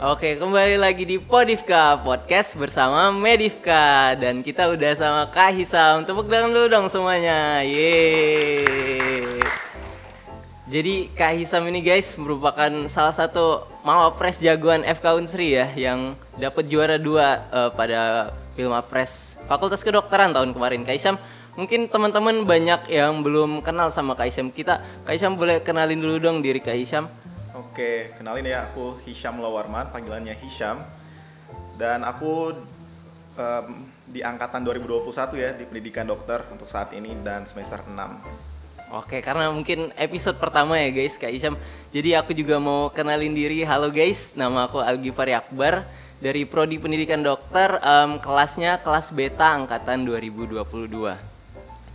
Oke, kembali lagi di Podivka Podcast bersama Medivka. Dan kita udah sama Kak Hisam. Tepuk tangan dulu dong semuanya. Yeay. Jadi Kak Hisam ini guys merupakan salah satu Mawapres jagoan FK Unsri ya, yang dapat juara 2 pada Pilmapres Fakultas Kedokteran tahun kemarin. Kak Hisam, mungkin teman-teman banyak yang belum kenal sama Kak Hisam. Kak Hisam boleh kenalin dulu dong diri Kak Hisam. Oke, kenalin ya, aku Hisham Lawarman, panggilannya Hisham. Dan aku di angkatan 2021 ya, di pendidikan dokter untuk saat ini dan semester 6. Oke, karena mungkin episode pertama ya guys, Kak Hisham. Jadi aku juga mau kenalin diri. Halo guys, nama aku Algifari Akbar dari Prodi Pendidikan Dokter, kelasnya kelas beta angkatan 2022.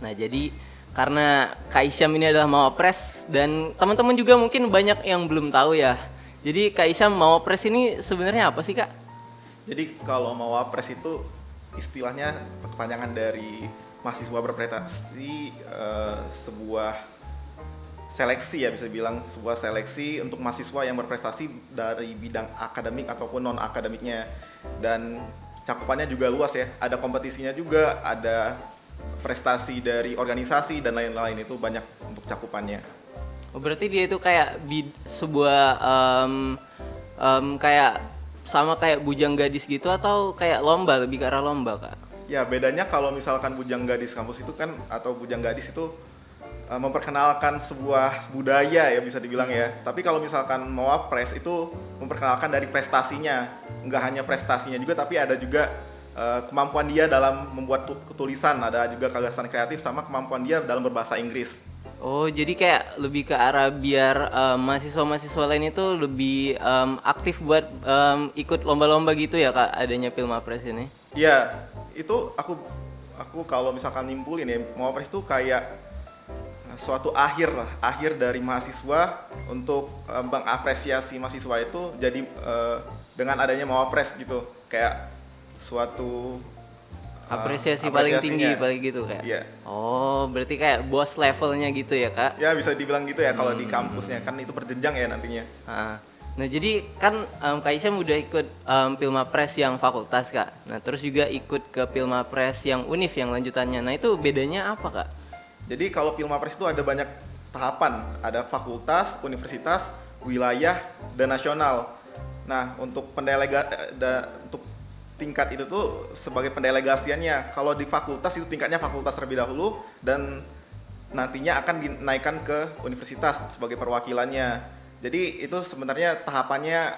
Nah, jadi karena Kak Hisham ini adalah Mawapres dan teman-teman juga mungkin banyak yang belum tahu ya. Jadi Kak Hisham, Mawapres ini sebenarnya apa sih, Kak? Jadi kalau Mawapres itu istilahnya kepanjangan dari mahasiswa berprestasi, sebuah seleksi ya, bisa bilang sebuah seleksi untuk mahasiswa yang berprestasi dari bidang akademik ataupun non akademiknya. Dan cakupannya juga luas ya, ada kompetisinya juga, ada prestasi dari organisasi dan lain-lain, itu banyak untuk cakupannya. Oh, berarti dia itu kayak sebuah kayak sama kayak bujang gadis gitu, atau kayak lomba, lebih ke arah lomba, Kak? Ya, bedanya kalau misalkan bujang gadis kampus itu kan, atau bujang gadis itu memperkenalkan sebuah budaya ya, bisa dibilang ya. Tapi kalau misalkan Mawapres itu memperkenalkan dari prestasinya, nggak hanya prestasinya juga, tapi ada juga kemampuan dia dalam membuat tulisan, ada juga gagasan kreatif, sama kemampuan dia dalam berbahasa Inggris. Oh, jadi kayak lebih ke arah biar mahasiswa-mahasiswa lain itu lebih aktif buat ikut lomba-lomba gitu ya, Kak, adanya Pilmapres ini? Iya, itu aku kalau misalkan nyimpulin ya, Mawapres itu kayak suatu akhir dari mahasiswa untuk mengapresiasi mahasiswa itu. Jadi dengan adanya Mawapres gitu, kayak suatu Apresiasi paling tinggi, paling gitu kayak. Iya. Oh, berarti kayak bos levelnya gitu ya, Kak? Ya, bisa dibilang gitu ya, kalau di kampusnya kan itu berjenjang ya nantinya. Nah, jadi kan Kak Isyam udah ikut Pilmapres yang fakultas, Kak. Nah, terus juga ikut ke Pilmapres yang univ yang lanjutannya. Nah, itu bedanya apa, Kak? Jadi kalau Pilmapres itu ada banyak tahapan, ada fakultas, universitas, wilayah, dan nasional. Nah, untuk untuk tingkat itu tuh sebagai pendelegasiannya. Kalau di fakultas itu tingkatnya fakultas terlebih dahulu, dan nantinya akan dinaikkan ke universitas sebagai perwakilannya. Jadi itu sebenarnya tahapannya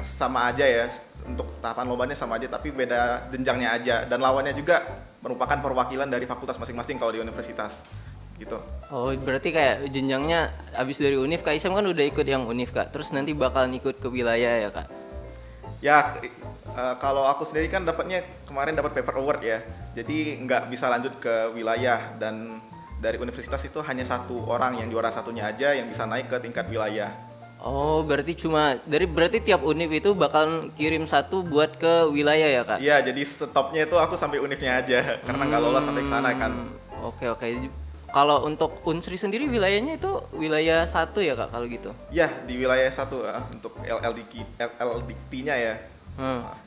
sama aja ya, untuk tahapan lombanya sama aja, tapi beda jenjangnya aja, dan lawannya juga merupakan perwakilan dari fakultas masing-masing kalau di universitas gitu. Oh, berarti kayak jenjangnya abis dari univ, Kak Isyam kan udah ikut yang univ, Kak. Terus nanti bakalan ikut ke wilayah ya, Kak? Ya, kalau aku sendiri kan kemarin dapat paper award ya, jadi nggak bisa lanjut ke wilayah, dan dari universitas itu hanya satu orang yang juara satunya aja yang bisa naik ke tingkat wilayah. Oh, berarti berarti tiap univ itu bakal kirim satu buat ke wilayah ya, Kak? Iya, jadi stopnya itu aku sampai univnya aja karena nggak lolos sampai ke sana kan. Oke. Kalau untuk Unsri sendiri wilayahnya itu wilayah 1 ya, Kak, kalau gitu? Iya, di wilayah 1 untuk LLDT-nya ya.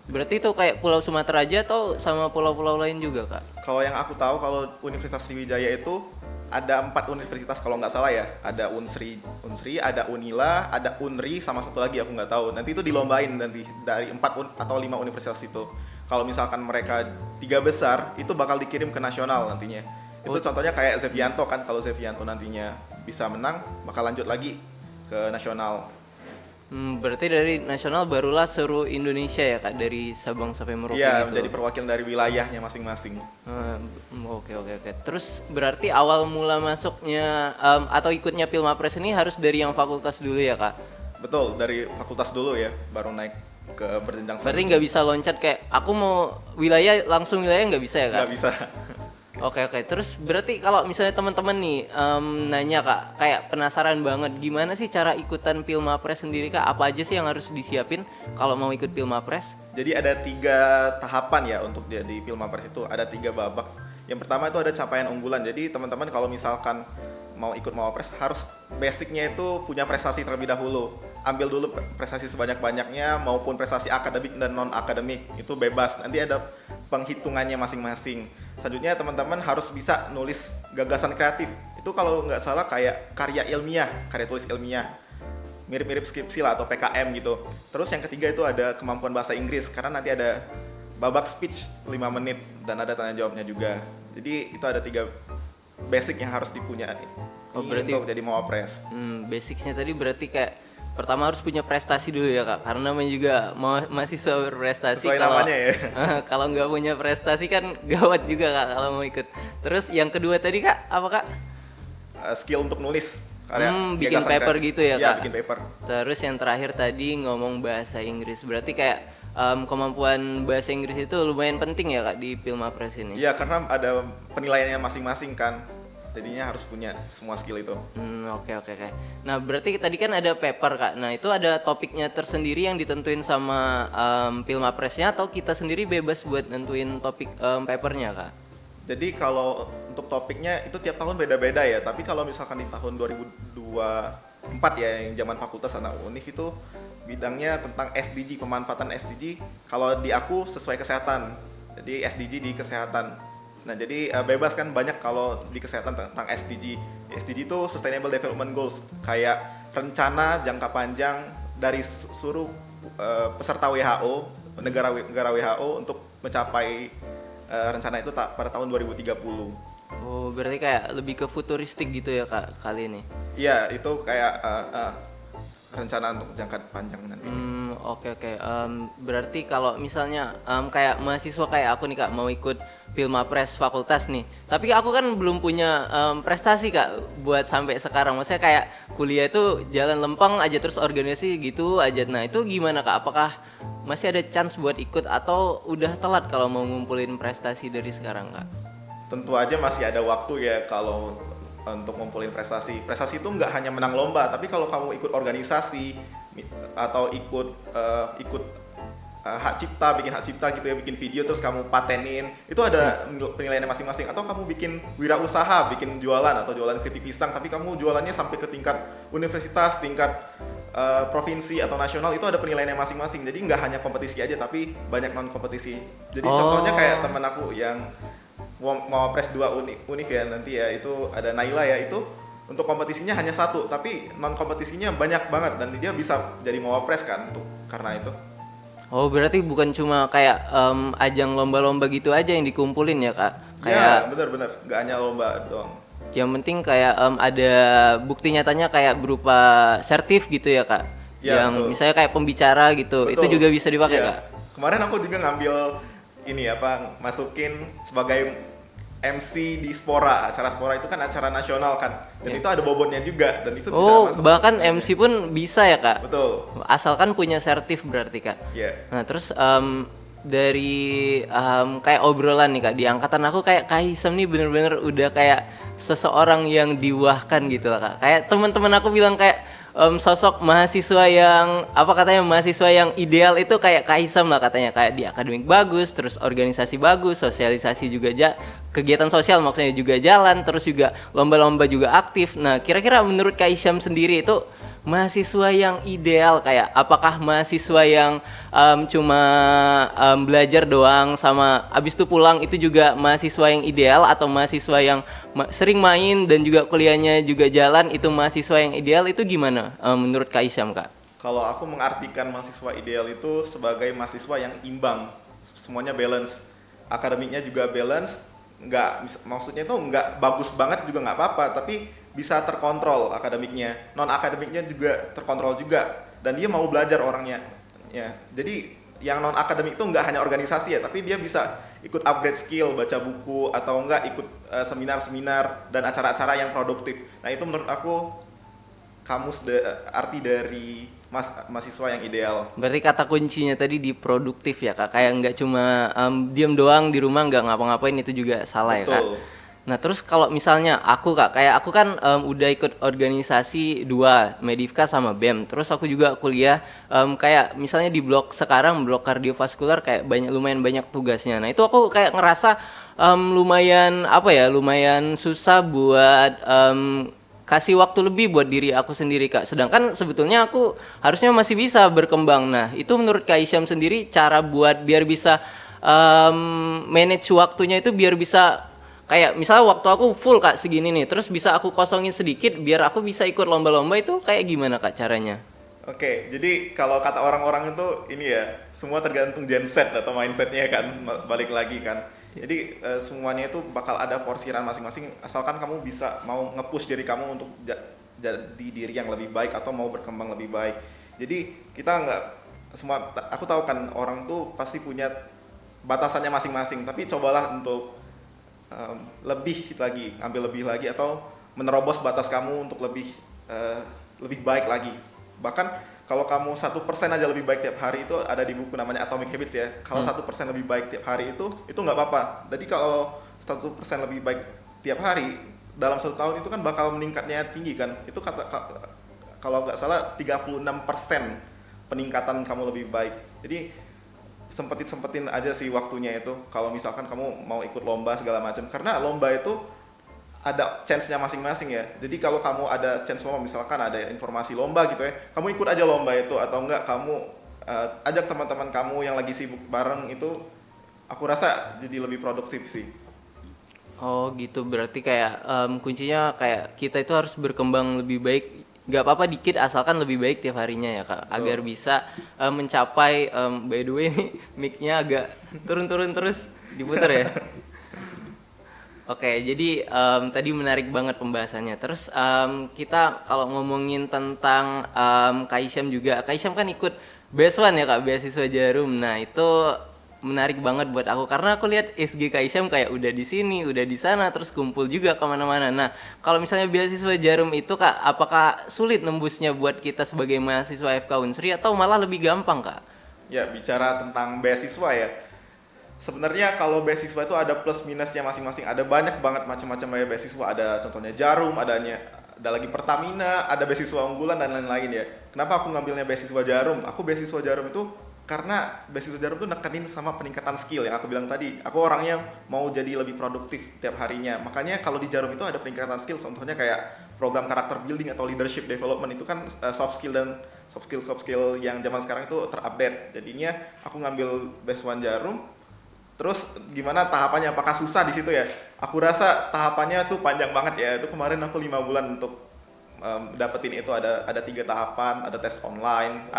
Berarti itu kayak Pulau Sumatera aja atau sama pulau-pulau lain juga, Kak? Kalau yang aku tahu, kalau Universitas Sriwijaya itu ada 4 universitas kalau nggak salah ya. Ada Unsri, ada Unila, ada Unri, sama satu lagi aku nggak tahu. Nanti itu dilombain nanti dari 4 atau 5 universitas itu. Kalau misalkan mereka 3 besar, itu bakal dikirim ke nasional nantinya. Itu contohnya kayak Zevianto kan, kalau Zevianto nantinya bisa menang, bakal lanjut lagi ke nasional. Berarti dari nasional barulah seluruh Indonesia ya, Kak, dari Sabang sampai Merauke Iya, gitu. menjadi perwakilan dari wilayahnya masing-masing. Oke. Terus berarti awal mula masuknya atau ikutnya Pilmapres ini harus dari yang fakultas dulu ya, Kak? Betul, dari fakultas dulu ya, baru naik ke berjenjang. Berarti nggak bisa loncat kayak aku mau wilayah langsung wilayah, nggak bisa ya, Kak? Nggak bisa. Oke. Terus berarti kalau misalnya teman-teman nih nanya, Kak, kayak penasaran banget gimana sih cara ikutan Pilmapres sendiri, Kak? Apa aja sih yang harus disiapin kalau mau ikut Pilmapres? Jadi ada 3 tahapan ya untuk jadi Pilmapres itu, ada 3 babak. Yang pertama itu ada capaian unggulan. Jadi teman-teman kalau misalkan mau ikut Mawapres harus basicnya itu punya prestasi terlebih dahulu. Ambil dulu prestasi sebanyak-banyaknya maupun prestasi akademik dan non akademik, itu bebas. Nanti ada penghitungannya masing-masing. Selanjutnya teman-teman harus bisa nulis gagasan kreatif. Itu kalau nggak salah kayak karya ilmiah, karya tulis ilmiah, mirip-mirip skripsi lah atau PKM gitu. Terus yang ketiga itu ada kemampuan bahasa Inggris, karena nanti ada babak speech 5 menit dan ada tanya jawabnya juga. Jadi itu ada 3 basic yang harus dipunyai untuk jadi Mawapres. Basicsnya tadi berarti kayak pertama harus punya prestasi dulu ya kak, karena namanya juga mahasiswa berprestasi. Sesuai namanya ya. Kalau nggak punya prestasi kan gawat juga kak kalau mau ikut. Terus yang kedua tadi kak apa kak? Skill untuk nulis. Bikin paper kreatif. Gitu ya kak? Iya, bikin paper. Terus yang terakhir tadi ngomong bahasa Inggris, berarti kayak kemampuan bahasa Inggris itu lumayan penting ya kak di Pilmapres ini? Iya, karena ada penilaiannya masing-masing kan, jadinya harus punya semua skill itu. Oke. Nah berarti tadi kan ada paper kak, nah itu ada topiknya tersendiri yang ditentuin sama Pilmapresnya atau kita sendiri bebas buat nentuin topik papernya kak? Jadi kalau untuk topiknya itu tiap tahun beda-beda ya, tapi kalau misalkan di tahun 2024 ya yang zaman fakultas anak univ itu bidangnya tentang SDG, pemanfaatan SDG. Kalau di aku sesuai kesehatan, jadi SDG di kesehatan. Nah jadi bebas kan, banyak kalau di kesehatan tentang SDG. SDG itu Sustainable Development Goals, kayak rencana jangka panjang dari seluruh peserta WHO, negara WHO untuk mencapai rencana itu pada tahun 2030. Oh berarti kayak lebih ke futuristik gitu ya kak kali ini? Iya, itu kayak rencana untuk jangka panjang nanti. Oke. Berarti kalau misalnya kayak mahasiswa kayak aku nih kak mau ikut Pilmapres fakultas nih, tapi aku kan belum punya prestasi kak buat sampai sekarang. Maksudnya kayak kuliah itu jalan lempeng aja terus organisasi gitu aja. Nah itu gimana kak? Apakah masih ada chance buat ikut atau udah telat kalau mau ngumpulin prestasi dari sekarang kak? Tentu aja masih ada waktu ya kalau untuk ngumpulin prestasi. Prestasi itu nggak hanya menang lomba, tapi kalau kamu ikut organisasi atau ikut hak cipta, bikin hak cipta gitu ya, bikin video terus kamu patenin, itu ada penilaiannya masing-masing. Atau kamu bikin wirausaha, bikin jualan atau jualan keripik pisang, tapi kamu jualannya sampai ke tingkat universitas, tingkat provinsi atau nasional, itu ada penilaiannya masing-masing. Jadi nggak hanya kompetisi aja, tapi banyak non kompetisi. Jadi contohnya kayak teman aku yang Mawapres 2 univ ya nanti ya, itu ada Naila ya, itu untuk kompetisinya hanya 1, tapi non kompetisinya banyak banget dan dia bisa jadi Mawapres kan karena itu. Oh berarti bukan cuma kayak ajang lomba-lomba gitu aja yang dikumpulin ya kak? Ya benar-benar, nggak hanya lomba doang. Yang penting kayak ada bukti nyatanya kayak berupa sertif gitu ya kak? Ya, yang betul. Misalnya kayak pembicara gitu, Betul. itu juga bisa dipakai Ya. kak? Kemarin aku juga ngambil masukin sebagai MC di Spora, acara Spora itu kan acara nasional kan, dan itu ada bobotnya juga, dan itu bisa masuk. Bahkan MC pun bisa ya kak? Betul. Asalkan punya sertif berarti kak? Iya. Nah terus dari kayak obrolan nih kak, di angkatan aku kayak Kak Hisam nih bener-bener udah kayak seseorang yang diwahkan gitu lah kak. Kayak teman-teman aku bilang kayak sosok mahasiswa yang mahasiswa yang ideal itu kayak Kak Hisam lah katanya, kayak di akademik bagus, terus organisasi bagus, sosialisasi juga kegiatan sosial maksudnya juga jalan, terus juga lomba-lomba juga aktif. Nah kira-kira menurut Kak Hisam sendiri itu mahasiswa yang ideal kayak apakah mahasiswa yang cuma belajar doang sama abis itu pulang itu juga mahasiswa yang ideal, atau mahasiswa yang sering main dan juga kuliahnya juga jalan itu mahasiswa yang ideal? Itu gimana menurut Kak Isyam kak? Kalau aku mengartikan mahasiswa ideal itu sebagai mahasiswa yang imbang, semuanya balance, akademiknya juga balance, maksudnya itu nggak bagus banget juga nggak apa-apa, tapi bisa terkontrol akademiknya, non akademiknya juga terkontrol juga, dan dia mau belajar orangnya ya. Jadi yang non akademik itu nggak hanya organisasi ya, tapi dia bisa ikut upgrade skill, baca buku, atau enggak ikut seminar-seminar dan acara-acara yang produktif. Nah itu menurut aku arti dari mahasiswa yang ideal. Berarti kata kuncinya tadi di produktif ya kak, kayak nggak cuma diem doang di rumah nggak ngapa-ngapain, itu juga salah. Betul. Ya kak. Nah terus kalau misalnya aku kak, kayak aku kan udah ikut organisasi 2, Medifka sama BEM. Terus aku juga kuliah kayak misalnya di blok sekarang, blok kardiovaskular, kayak lumayan banyak tugasnya. Nah itu aku kayak ngerasa lumayan susah buat kasih waktu lebih buat diri aku sendiri Kak. Sedangkan sebetulnya aku harusnya masih bisa berkembang. Nah, itu menurut Kak Isyam sendiri cara buat biar bisa manage waktunya itu biar bisa kayak misalnya waktu aku full Kak segini nih, terus bisa aku kosongin sedikit biar aku bisa ikut lomba-lomba itu kayak gimana Kak caranya? Oke, jadi kalau kata orang-orang itu ini ya, semua tergantung genset atau mindsetnya kan, balik lagi kan. Jadi semuanya itu bakal ada porsiran masing-masing, asalkan kamu bisa mau nge-push diri kamu untuk jadi diri yang lebih baik atau mau berkembang lebih baik. Jadi kita nggak semua, aku tahu kan orang tuh pasti punya batasannya masing-masing, tapi cobalah untuk lebih lagi, ambil lebih lagi atau menerobos batas kamu untuk lebih baik lagi. Bahkan kalau kamu 1% aja lebih baik tiap hari, itu ada di buku namanya Atomic Habits ya. Kalau 1% lebih baik tiap hari itu nggak apa-apa. Jadi kalau 1% lebih baik tiap hari dalam 1 tahun itu kan bakal meningkatnya tinggi kan. Itu kalau nggak salah 36% peningkatan kamu lebih baik. Jadi sempetin aja sih waktunya itu. Kalau misalkan kamu mau ikut lomba segala macam, karena lomba itu ada chance-nya masing-masing ya. Jadi kalau kamu ada chance lomba, misalkan ada informasi lomba gitu ya, kamu ikut aja lomba itu, atau enggak kamu ajak teman-teman kamu yang lagi sibuk bareng itu, aku rasa jadi lebih produktif sih. Oh gitu, berarti kayak kuncinya kayak kita itu harus berkembang lebih baik. Gak apa-apa dikit asalkan lebih baik tiap harinya ya Kak, agar bisa mencapai by the way nih mic-nya agak turun-turun terus diputar ya. Oke, jadi tadi menarik banget pembahasannya. Terus kita kalau ngomongin tentang Kak Isyam juga, Kak Isyam kan ikut BESWAN ya Kak, beasiswa Jarum. Nah itu menarik banget buat aku karena aku lihat SG Kak Isyam kayak udah di sini, udah di sana, terus kumpul juga kemana-mana. Nah kalau misalnya beasiswa Jarum itu Kak, apakah sulit nembusnya buat kita sebagai mahasiswa FK Unsri atau malah lebih gampang Kak? Ya, bicara tentang beasiswa ya. Sebenarnya kalau beasiswa itu ada plus minusnya masing-masing. Ada banyak banget macam-macam beasiswa. Ada contohnya Jarum, ada lagi Pertamina, ada beasiswa unggulan dan lain-lain ya. Kenapa aku ngambilnya beasiswa Jarum? Aku beasiswa Jarum itu karena beasiswa Jarum tuh nekenin sama peningkatan skill yang aku bilang tadi. Aku orangnya mau jadi lebih produktif tiap harinya. Makanya kalau di Jarum itu ada peningkatan skill. Contohnya kayak program karakter building atau leadership development, itu kan soft skill yang zaman sekarang itu terupdate. Jadinya aku ngambil beasiswa Jarum. Terus gimana tahapannya? Apakah susah di situ ya? Aku rasa tahapannya tuh panjang banget ya. Itu kemarin aku 5 bulan untuk dapetin itu. Ada 3 tahapan, ada tes online,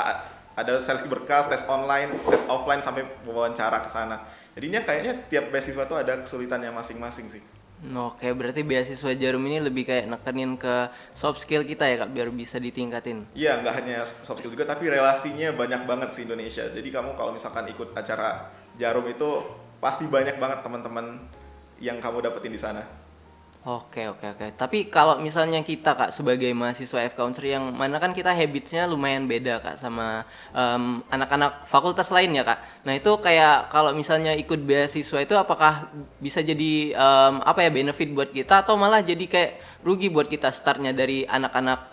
ada seleksi berkas, tes online, tes offline, sampai wawancara ke sana. Jadinya kayaknya tiap beasiswa tuh ada kesulitannya masing-masing sih. Oke, berarti beasiswa Jarum ini lebih kayak nekenin ke soft skill kita ya Kak, biar bisa ditingkatin. Iya, nggak hanya soft skill juga, tapi relasinya banyak banget sih Indonesia. Jadi kamu kalau misalkan ikut acara Jarum itu pasti banyak banget teman-teman yang kamu dapetin di sana. Oke. Tapi kalau misalnya kita Kak sebagai mahasiswa FK Unsri yang mana kan kita habitsnya lumayan beda Kak sama anak-anak fakultas lain ya Kak. Nah itu kayak kalau misalnya ikut beasiswa itu apakah bisa jadi apa ya benefit buat kita atau malah jadi kayak rugi buat kita startnya dari anak-anak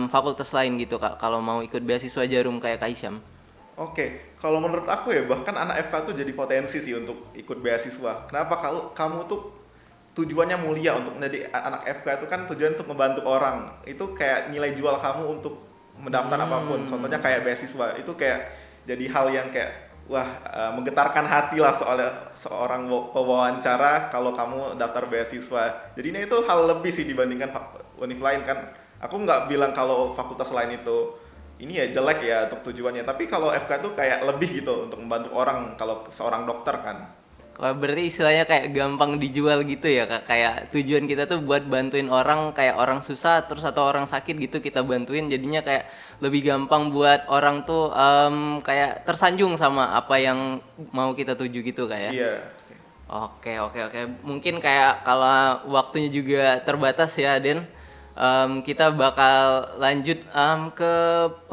fakultas lain gitu Kak kalau mau ikut beasiswa Jarum kayak Kak Isyam? Oke, kalau menurut aku ya, bahkan anak FK tuh jadi potensi sih untuk ikut beasiswa. Kenapa? Kalau kamu tuh tujuannya mulia untuk menjadi anak FK, itu kan tujuan untuk membantu orang. Itu kayak nilai jual kamu untuk mendaftar apapun. Contohnya kayak beasiswa, itu kayak jadi hal yang kayak wah, menggetarkan hati lah seorang pewawancara kalau kamu daftar beasiswa. Jadinya itu hal lebih sih dibandingkan univ lain kan. Aku nggak bilang kalau fakultas lain itu ini ya jelek ya untuk tujuannya, tapi kalau FK tuh kayak lebih gitu untuk membantu orang kalau seorang dokter kan. Wah, berarti istilahnya kayak gampang dijual gitu ya Kak. Kayak tujuan kita tuh buat bantuin orang, kayak orang susah terus atau orang sakit gitu kita bantuin, jadinya kayak lebih gampang buat orang tuh kayak tersanjung sama apa yang mau kita tuju gitu Kak ya. Iya. Oke. Mungkin kayak kalau waktunya juga terbatas ya, Den. Kita bakal lanjut ke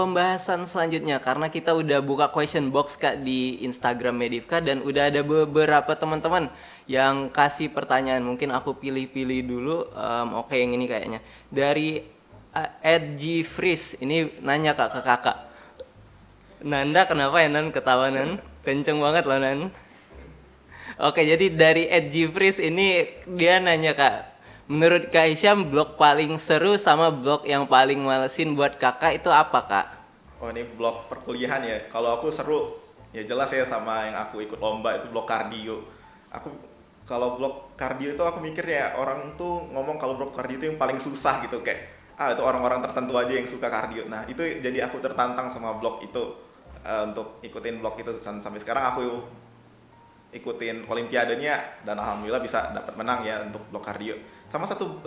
pembahasan selanjutnya karena kita udah buka question box Kak di Instagram Medivka dan udah ada beberapa teman-teman yang kasih pertanyaan. Mungkin aku pilih-pilih dulu. Oke, yang ini kayaknya dari Ed Fris ini nanya Kak ke kakak. Nanda kenapa ya Nan ketawa Nan? Kenceng banget loh Nan. Oke, jadi dari Ed Fris ini dia nanya Kak, menurut Kak Hisyam blog paling seru sama blog yang paling malesin buat kakak itu apa Kak? Oh ini blog perkuliahan ya. Kalau aku seru, ya jelas ya sama yang aku ikut lomba itu blog kardio. Aku kalau blog kardio itu aku mikirnya orang tuh ngomong kalau blog kardio itu yang paling susah gitu kayak itu orang-orang tertentu aja yang suka kardio. Nah itu jadi aku tertantang sama blog itu untuk ikutin blog itu sampai sekarang aku ikutin olimpiadenya dan alhamdulillah bisa dapat menang ya untuk blog kardio. Sama satu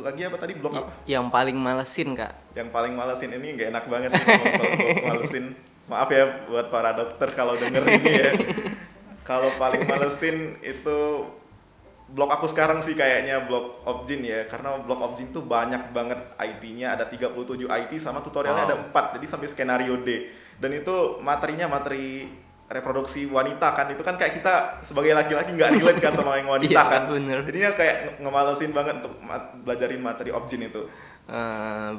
lagi apa tadi blog apa? Yang paling malesin Kak? Yang paling malesin ini nggak enak banget sih ngomong kalau blog malesin. Maaf ya buat para dokter kalau denger ini ya. Kalau paling malesin itu blog aku sekarang sih kayaknya blog Objin ya. Karena blog Objin tuh banyak banget IT-nya, ada 37 IT sama tutorialnya ada 4. Jadi sampai skenario D. Dan itu materinya materi reproduksi wanita kan, itu kan kayak kita sebagai laki-laki nggak relate kan sama yang wanita kan. Bener. Jadinya kayak ngemalesin banget untuk belajarin materi Objin itu.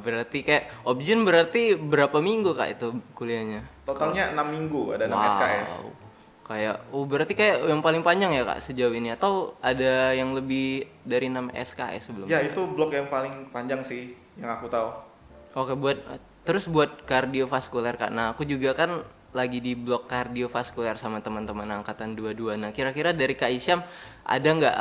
Berarti kayak Objin berarti berapa minggu Kak itu kuliahnya? Totalnya 6 minggu, ada 6 SKS. Kayak, berarti kayak yang paling panjang ya Kak sejauh ini atau ada yang lebih dari 6 SKS sebelumnya? Ya itu blok yang paling panjang sih yang aku tahu. Oke, terus buat kardiovaskuler Kak. Nah, aku juga kan lagi di blok kardiovaskuler sama teman-teman angkatan 22. Nah, kira-kira dari Kak Hisyam ada nggak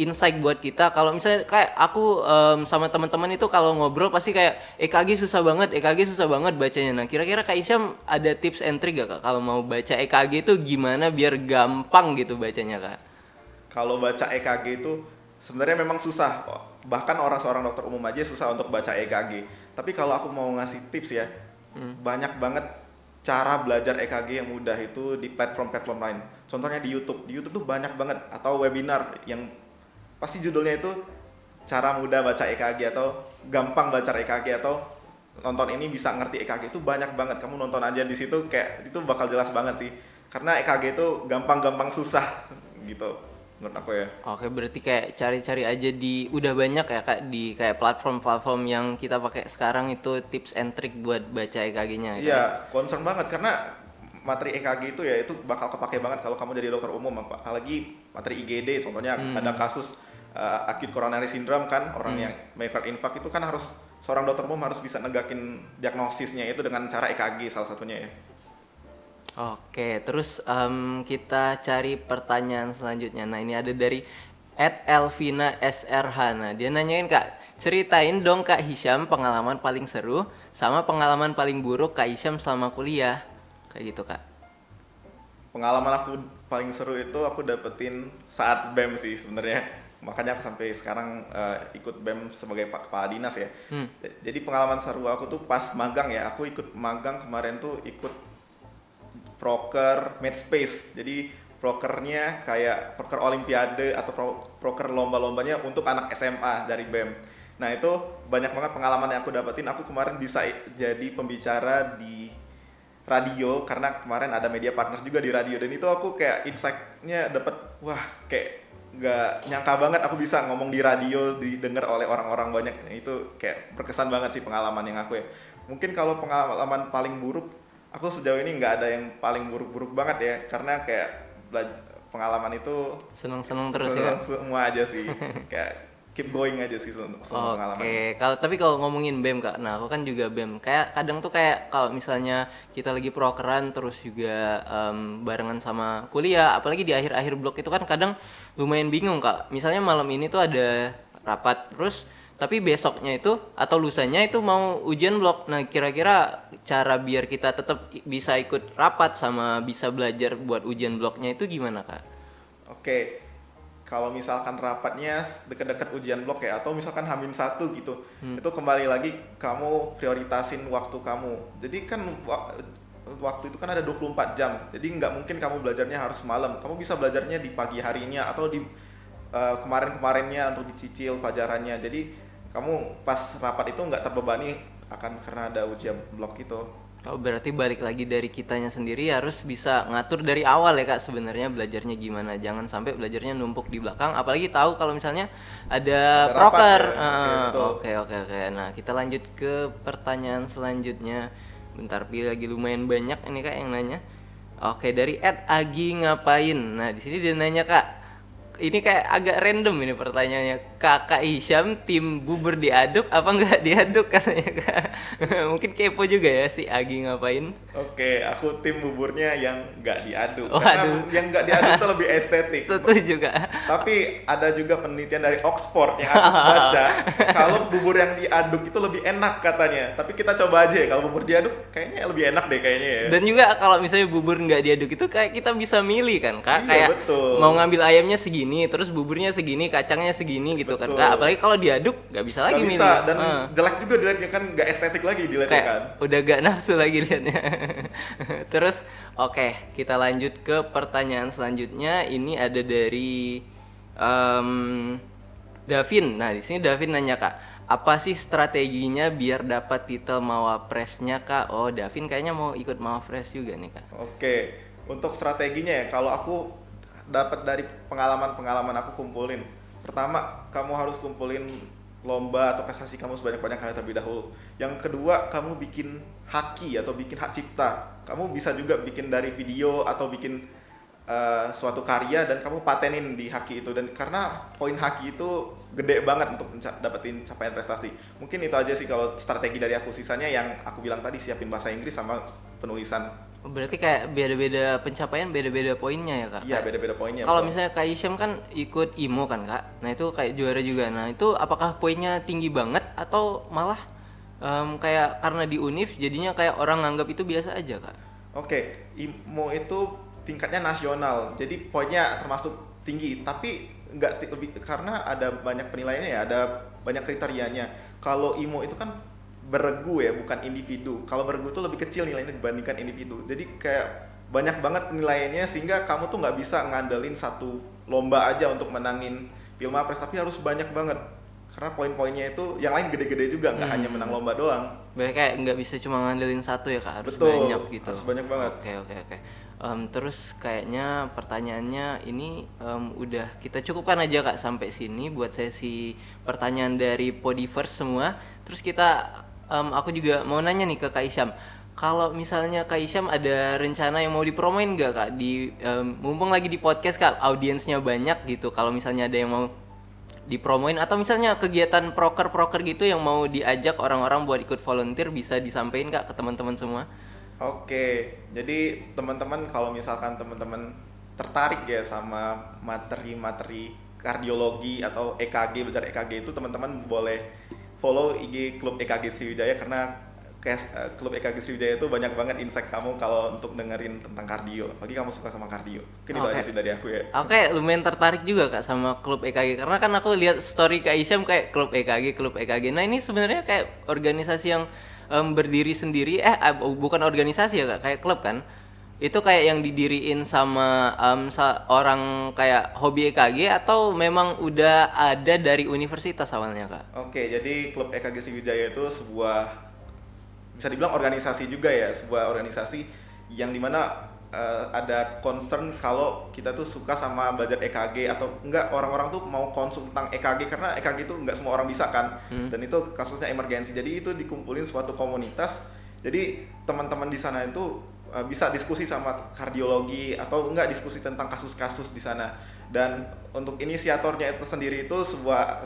insight buat kita kalau misalnya kayak aku sama teman-teman itu kalau ngobrol pasti kayak EKG susah banget bacanya. Nah, kira-kira Kak Hisyam ada tips and trick gak Kak kalau mau baca EKG itu gimana biar gampang gitu bacanya Kak? Kalau baca EKG itu sebenarnya memang susah. Bahkan seorang dokter umum aja susah untuk baca EKG. Tapi kalau aku mau ngasih tips ya, banyak banget cara belajar EKG yang mudah itu di platform-platform lain. Contohnya di YouTube. Di YouTube tuh banyak banget atau webinar yang pasti judulnya itu cara mudah baca EKG atau gampang belajar EKG atau nonton ini bisa ngerti EKG itu banyak banget. Kamu nonton aja di situ kayak itu bakal jelas banget sih. Karena EKG itu gampang-gampang susah gitu menurut aku ya. Oke, berarti kayak cari-cari aja udah banyak ya Kak di kayak platform-platform yang kita pakai sekarang itu tips and trick buat baca EKG-nya. Iya, concern banget karena materi EKG itu ya itu bakal kepake banget kalau kamu jadi dokter umum, apalagi materi IGD contohnya ada kasus acute coronary syndrome kan, orang yang myocardial infarct itu kan harus seorang dokter umum harus bisa negakin diagnosisnya itu dengan cara EKG salah satunya ya. Oke, terus kita cari pertanyaan selanjutnya. Nah, ini ada dari @Elvina SRH. Nah, dia nanyain Kak, ceritain dong Kak Hisyam pengalaman paling seru sama pengalaman paling buruk Kak Hisyam selama kuliah. Kayak gitu Kak. Pengalaman aku paling seru itu aku dapetin saat BEM sih sebenarnya. Makanya aku sampai sekarang ikut BEM sebagai kepala dinas ya. Jadi pengalaman seru aku tuh pas magang ya. Aku ikut magang kemarin tuh ikut proker Medspace. Jadi prokernya kayak proker olimpiade atau proker lomba-lombanya untuk anak SMA dari BEM. Nah itu banyak banget pengalaman yang aku dapetin. Aku kemarin bisa jadi pembicara di radio karena kemarin ada media partner juga di radio. Dan itu aku kayak insight-nya dapet, wah kayak gak nyangka banget aku bisa ngomong di radio didengar oleh orang-orang banyak. Nah, itu kayak berkesan banget sih pengalaman yang aku ya. Mungkin kalau pengalaman paling buruk, aku sejauh ini nggak ada yang paling buruk-buruk banget ya, karena kayak pengalaman itu seneng-seneng terus ya. Semua aja sih, kayak keep going aja sih untuk semua pengalaman. Oke, kalau ngomongin BEM Kak, nah aku kan juga BEM. Kayak kadang tuh kayak kalau misalnya kita lagi prokeran terus juga barengan sama kuliah, apalagi di akhir-akhir blok itu kan kadang lumayan bingung Kak. Misalnya malam ini tuh ada rapat, terus tapi besoknya itu atau lusanya itu mau ujian blok. Nah, kira-kira cara biar kita tetap bisa ikut rapat sama bisa belajar buat ujian bloknya itu gimana Kak? Oke, kalau misalkan rapatnya deket-deket ujian blok ya, atau misalkan H-1 gitu, itu kembali lagi kamu prioritasin waktu kamu. Jadi kan waktu itu kan ada 24 jam, jadi nggak mungkin kamu belajarnya harus malam. Kamu bisa belajarnya di pagi harinya atau di kemarin-kemarinnya untuk dicicil pelajarannya. Jadi kamu pas rapat itu nggak terbebani akan karena ada ujian blok itu. Oh, berarti balik lagi dari kitanya sendiri harus bisa ngatur dari awal ya Kak sebenarnya belajarnya gimana. Jangan sampai belajarnya numpuk di belakang, apalagi tahu kalau misalnya ada proker. Ya. Oke. Nah, kita lanjut ke pertanyaan selanjutnya. Bentar, pilih lagi lumayan banyak ini Kak yang nanya. Oke, dari @Agi ngapain. Nah, di sini dia nanya Kak, ini kayak agak random ini pertanyaannya. Kakak Hisham tim bubur diaduk apa nggak diaduk katanya Kak? Mungkin kepo juga ya si Agi ngapain. Oke, aku tim buburnya yang nggak diaduk. Oh, Karena aduh. yang nggak diaduk itu lebih estetik. Setuju Kak. Tapi ada juga penelitian dari Oxford yang aku baca, kalau bubur yang diaduk itu lebih enak katanya. Tapi kita coba aja ya, kalau bubur diaduk kayaknya lebih enak deh kayaknya ya. Dan juga kalau misalnya bubur nggak diaduk itu kayak kita bisa milih kan Kak. Iya, Kayak betul. mau ngambil ayamnya segini, terus buburnya segini, kacangnya segini gitu kan Betul. Kak. Apalagi kalau diaduk nggak bisa lagi Nggak milih. bisa, dan Ah. jelek juga dilihatnya kan, nggak estetik lagi dilihatnya Kayak kan. udah gak nafsu lagi liatnya. Terus oke, kita lanjut ke pertanyaan selanjutnya. Ini ada dari em, Davin. Nah, di sini Davin nanya Kak, apa sih strateginya biar dapat titel Mawapresnya Kak? Oh, Davin kayaknya mau ikut Mawapres juga nih Kak. Oke, untuk strateginya ya, kalau aku dapat dari pengalaman-pengalaman aku kumpulin. Pertama, kamu harus kumpulin lomba atau prestasi kamu sebanyak-banyaknya terlebih dahulu. Yang kedua, kamu bikin haki atau bikin hak cipta. Kamu bisa juga bikin dari video atau bikin suatu karya dan kamu patenin di haki itu. Dan karena poin haki itu gede banget untuk dapetin capaian prestasi. Mungkin itu aja sih kalau strategi dari aku. Sisanya yang aku bilang tadi, siapin bahasa Inggris sama penulisan. Oh, berarti kayak beda-beda pencapaian, beda-beda poinnya ya Kak? Iya, beda-beda poinnya. Kalau betul. misalnya Kak Hisham kan ikut IMO kan Kak, nah itu kayak juara juga. Nah itu apakah poinnya tinggi banget atau malah kayak karena di UNIF jadinya kayak orang nganggap itu biasa aja Kak? Oke, IMO itu tingkatnya nasional, jadi poinnya termasuk tinggi, tapi nggak lebih karena ada banyak penilaiannya ya, ada banyak kriterianya. Kalau IMO itu kan beregu ya, bukan individu. Kalau beregu itu lebih kecil nilainya dibandingkan individu. Jadi kayak banyak banget penilaiannya sehingga kamu tuh nggak bisa ngandelin satu lomba aja untuk menangin Pilmapres, tapi harus banyak banget. Karena poin-poinnya itu yang lain gede-gede juga, nggak hanya menang lomba doang. Berarti kayak nggak bisa cuma ngandelin satu ya Kak, harus Betul, banyak gitu. harus banyak banget. Oke. Terus kayaknya pertanyaannya ini udah kita cukupkan aja Kak sampai sini buat sesi pertanyaan dari Podiverse semua. Terus kita aku juga mau nanya nih ke Kak Hisham. Kalau misalnya Kak Hisham ada rencana yang mau dipromoin nggak Kak di mumpung lagi di podcast Kak, audiensnya banyak gitu. Kalau misalnya ada yang mau dipromoin atau misalnya kegiatan proker gitu yang mau diajak orang-orang buat ikut volunteer bisa disampaikan Kak ke teman-teman semua. Oke, jadi teman-teman kalau misalkan teman-teman tertarik ya sama materi-materi kardiologi atau EKG, belajar EKG itu teman-teman boleh follow IG Klub EKG Sriwijaya karena Klub EKG Sriwijaya itu banyak banget insight kamu kalau untuk dengerin tentang kardio. Apalagi kamu suka sama kardio. Mungkin itu aja sih dari aku ya. Oke, lumayan tertarik juga Kak sama klub EKG karena kan aku lihat story Kak Hisham kayak klub EKG. Nah, ini sebenarnya kayak organisasi yang berdiri sendiri bukan organisasi ya Kak, kayak klub kan. Itu kayak yang didiriin sama orang kayak hobi EKG atau memang udah ada dari universitas awalnya Kak? Oke, jadi Klub EKG Sriwijaya itu sebuah bisa dibilang organisasi juga ya, sebuah organisasi yang dimana ada concern kalau kita tuh suka sama belajar EKG atau enggak, orang-orang tuh mau konsul tentang EKG karena EKG itu enggak semua orang bisa kan, dan itu kasusnya emergensi, jadi itu dikumpulin suatu komunitas, jadi teman-teman di sana itu bisa diskusi sama kardiologi atau enggak diskusi tentang kasus-kasus di sana. Dan untuk inisiatornya itu sendiri itu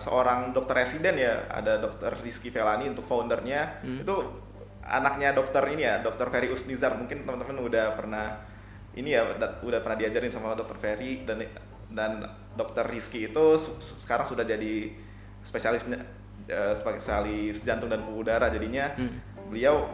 seorang dokter residen ya, ada dokter Rizky Velani untuk foundernya. Itu anaknya dokter ini ya, dokter Ferry Usnizar, mungkin teman-teman udah pernah ini ya, udah pernah diajarin sama dokter Ferry, dan dokter Rizky itu sekarang sudah jadi spesialis jantung dan pembuluh darah, jadinya beliau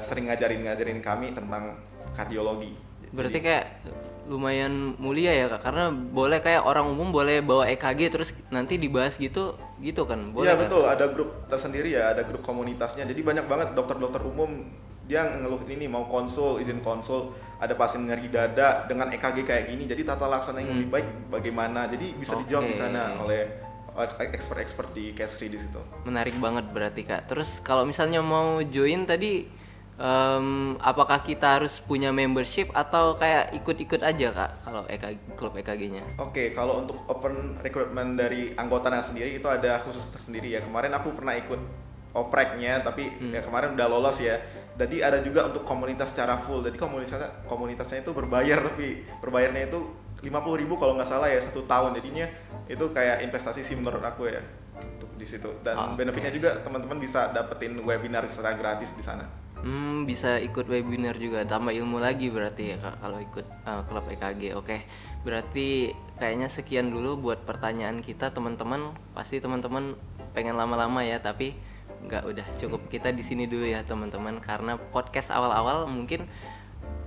sering ngajarin kami tentang kardiologi. Berarti kayak lumayan mulia ya Kak, karena boleh kayak orang umum boleh bawa EKG terus nanti dibahas gitu kan, boleh. Iya kan? betul, ada grup tersendiri ya, ada grup komunitasnya, jadi banyak banget dokter-dokter umum dia ngeluh ini mau konsul, izin konsul, ada pasien nyeri dada dengan EKG kayak gini, jadi tata laksana yang lebih baik bagaimana, jadi bisa dijawab di sana oleh expert di Kesri di situ. Menarik banget berarti Kak. Terus kalau misalnya mau join tadi apakah kita harus punya membership atau kayak ikut-ikut aja Kak kalau klub EKG-nya? Oke, kalau untuk open recruitment dari anggotanya sendiri itu ada khusus tersendiri ya. Kemarin aku pernah ikut opreknya, tapi ya kemarin udah lolos ya. Jadi ada juga untuk komunitas secara full. Jadi komunitasnya itu berbayar, tapi berbayarnya itu 50.000 kalau nggak salah ya 1 tahun, jadinya itu kayak investasi sih menurut aku ya untuk di situ. Dan benefitnya juga teman-teman bisa dapetin webinar secara gratis di sana. Bisa ikut webinar juga, tambah ilmu lagi berarti ya Kak kalau ikut klub EKG. Oke, berarti kayaknya sekian dulu buat pertanyaan kita teman-teman. Pasti teman-teman pengen lama-lama ya, tapi nggak, udah cukup kita di sini dulu ya teman-teman, karena podcast awal-awal mungkin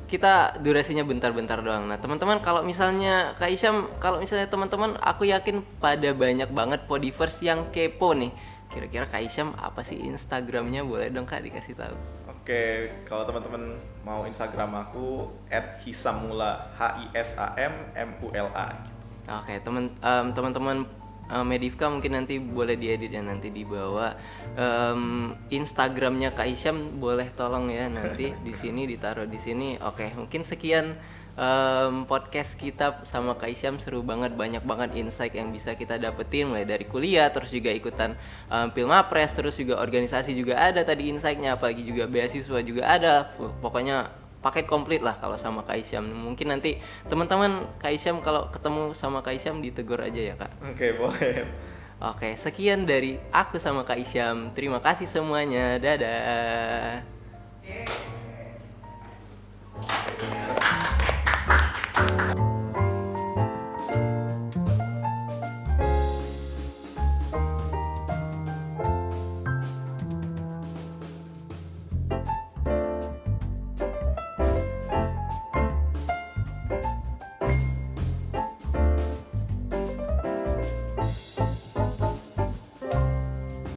kita durasinya bentar-bentar doang. Nah teman-teman, kalau misalnya Kak Isyam, kalau misalnya teman-teman, aku yakin pada banyak banget podivers yang kepo nih. Kira-kira Kak Isyam apa sih Instagramnya, boleh dong Kak dikasih tahu? Oke, kalau teman-teman mau Instagram aku @hisammula, HISAMMULA. Oke, teman-teman Medivka mungkin nanti boleh diedit ya, nanti di bawah Instagramnya Kak Isyam, boleh tolong ya nanti di sini ditaruh di sini. Oke, mungkin sekian podcast kita sama Kak Isyam, seru banget, banyak banget insight yang bisa kita dapetin, mulai dari kuliah, terus juga ikutan Pilmapres, terus juga organisasi juga ada tadi insightnya, apalagi juga beasiswa juga ada. Pokoknya paket komplit lah kalau sama Kak Isyam. Mungkin nanti teman-teman Kak Isyam kalau ketemu sama Kak Isyam ditegur aja ya Kak. Oke, boleh. Oke, sekian dari aku sama Kak Isyam. Terima kasih semuanya. Dadah.